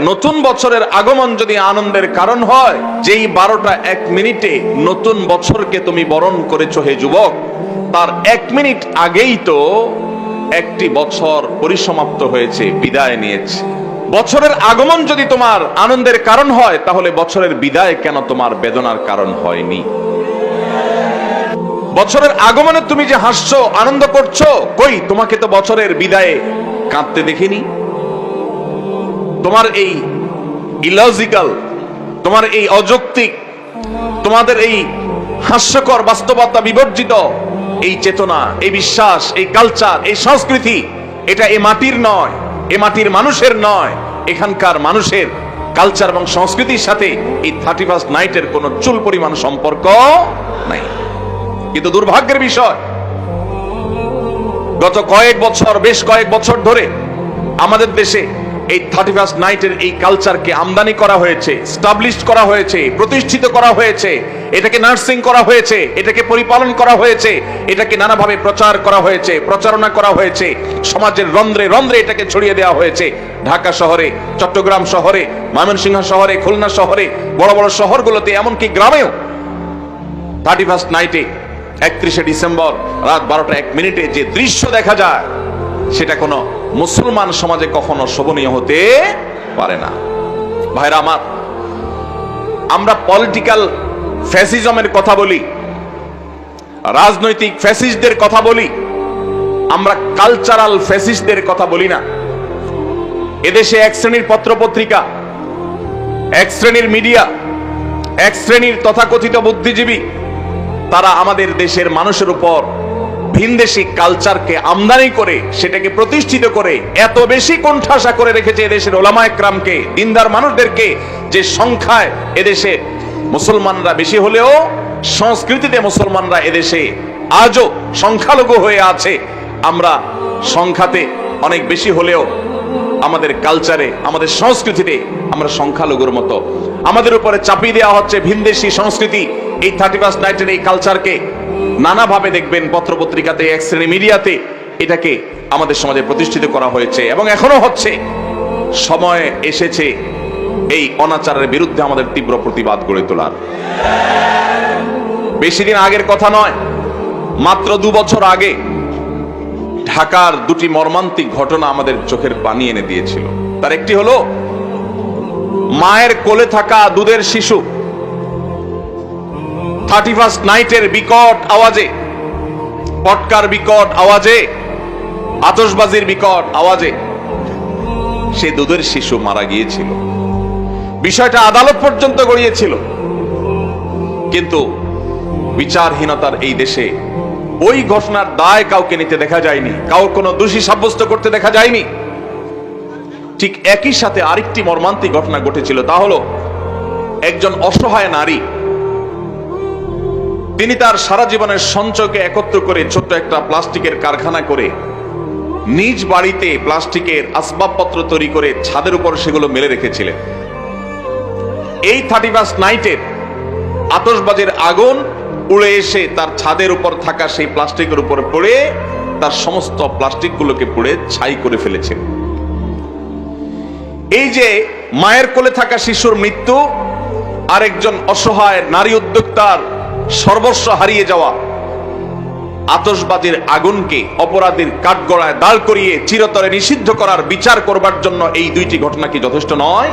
নতুন বছরের আগমন যদি আনন্দের কারণ হয়, যেই 12টা 1 মিনিটে নতুন বছরকে তুমি বরণ করেছো হে যুবক, তার 1 মিনিট আগেই তো একটি বছর পরিসমাপ্ত হয়েছে, বিদায় নিয়েছে। বছরের আগমন যদি তোমার আনন্দের কারণ হয়, তাহলে বছরের বিদায় কেন তোমার বেদনার কারণ হয়নি? বছরের আগমনে তুমি যে হাসছো, আনন্দ করছো, কই তোমাকে তো বছরের বিদায়ে কাঁদতে দেখিনি। তোমার এই ইলজিক্যাল, তোমার এই অযৌক্তিক, তোমাদের এই হাস্যকর বাস্তবতা বিবর্জিত এই চেতনা, এই বিশ্বাস, এই কালচার, এই সংস্কৃতি, এটা এ মাটির নয়, এ মাটির মানুষের নয়। এখানকার মানুষের কালচার এবং সংস্কৃতির সাথে এই 31st নাইটের কোনো চুল পরিমাণ সম্পর্ক নাই। কিন্তু দুর্ভাগ্যের বিষয়, গত বেশ কয়েক বছর ধরে আমাদের দেশে এই 31st নাইটের এই কালচারকে আমদানি করা হয়েছে, স্টাবলিশ করা হয়েছে, প্রতিষ্ঠিত করা হয়েছে, এটাকে নার্সিং করা হয়েছে, এটাকে পরিপালন করা হয়েছে, এটাকে নানাভাবে প্রচার করা হয়েছে, প্রচারণা করা হয়েছে, সমাজের রন্ধ্রে রন্ধ্রে এটাকে ছড়িয়ে দেওয়া হয়েছে। ঢাকা শহরে, চট্টগ্রাম শহরে, ময়মনসিংহ শহরে, খুলনা শহরে, বড় বড় শহরগুলোতে, এমনকি গ্রামেও 31st নাইটে 31শে ডিসেম্বর রাত 12টা 1 মিনিটে যে দৃশ্য দেখা যায়, সেটা কোনো মুসলমান সমাজে কখনো শোভনীয় হতে পারে না। ভাইরা আমার, আমরা পলিটিক্যাল ফ্যাসিজমের কথা বলি, রাজনৈতিক ফ্যাসিস্টদের কথা বলি, আমরা কালচারাল ফ্যাসিস্টদের কথা বলি না। এদেশে এক শ্রেণীর পত্রপত্রিকা, এক শ্রেণীর মিডিয়া, এক শ্রেণীর তথাকথিত বুদ্ধিজীবী, তারা আমাদের দেশের মানুষের উপর ভিনদেশী কালচারকে আমদানি করে, সেটাকে প্রতিষ্ঠিত করে এত বেশি কোণঠাসা করে রেখেছে এদেশের ওলামায়ে কেরামকে, দিনদার মানুষদেরকে, যে সংখ্যায় এদেশে মুসলমানরা বেশি হলেও সংস্কৃতিতে মুসলমানরা এদেশে আজও সংখ্যালঘু হয়ে আছে। আমরা সংখ্যাতে অনেক বেশি হলেও আমাদের কালচারে, আমাদের সংস্কৃতিতে আমরা সংখ্যালঘুর মতো। আমাদের উপরে চাপিয়ে দেওয়া হচ্ছে ভিনদেশী সংস্কৃতি। এই 31st নাইটের এই কালচারকে নানাভাবে দেখবেন পত্রপত্রিকাতে, এক শ্রেণী মিডিয়াতে এটাকে আমাদের সমাজে প্রতিষ্ঠিত করা হয়েছে এবং এখনো হচ্ছে। সময় এসেছে এই অনাচারের বিরুদ্ধে আমাদের তীব্র প্রতিবাদ গড়ে তোলার। বেশি দিন আগের কথা নয়, মাত্র 2 বছর আগে ঢাকার 2টি মর্মান্তিক ঘটনা আমাদের চোখের পানি এনে দিয়েছিল। তার একটি হলো মায়ের কোলে থাকা দুধের শিশু 31st নাইটের বিকট আওয়াজে, পটকার বিকট আওয়াজে, আতশবাজির বিকট আওয়াজে সে দুধের শিশু মারা গিয়েছিল। বিষয়টা আদালত পর্যন্ত গড়িয়েছিল, কিন্তু বিচারহীনতার এই দেশে ওই ঘটনার দায় কাউকে নিতে দেখা যায়নি, কাউর কোনো দোষী সাব্যস্ত করতে দেখা যায়নি। ঠিক একই সাথে আরেকটি মর্মান্তিক ঘটনা ঘটেছিল। তা হলো একজন অসহায় নারী, তিনি তার সারা জীবনের সঞ্চয়কে একত্র করে ছোট্ট একটা প্লাস্টিকের কারখানা করে নিজ বাড়িতে প্লাস্টিকের আসবাবপত্র তৈরি করে ছাদের উপর সেগুলো মেলে রেখেছিলেন। এই 31st নাইটের আতশবাজির আগুন উড়ে এসে তার ছাদের উপর থাকা সেই প্লাস্টিকের উপরে পড়ে তার সমস্ত প্লাস্টিকগুলোকে পুড়ে ছাই করে ফেলেছে। এই যে মায়ের কোলে থাকা শিশুর মৃত্যু, আরেকজন অসহায় নারী উদ্যোক্তার সর্বস্ব হারিয়ে যাওয়া, আতশবাজির আগুনকে অপরাধীর কাঠগড়ায় দাঁড় করিয়ে চিরতরে নিষিদ্ধ করার বিচার করবার জন্য এই 2টি ঘটনা কি যথেষ্ট নয়?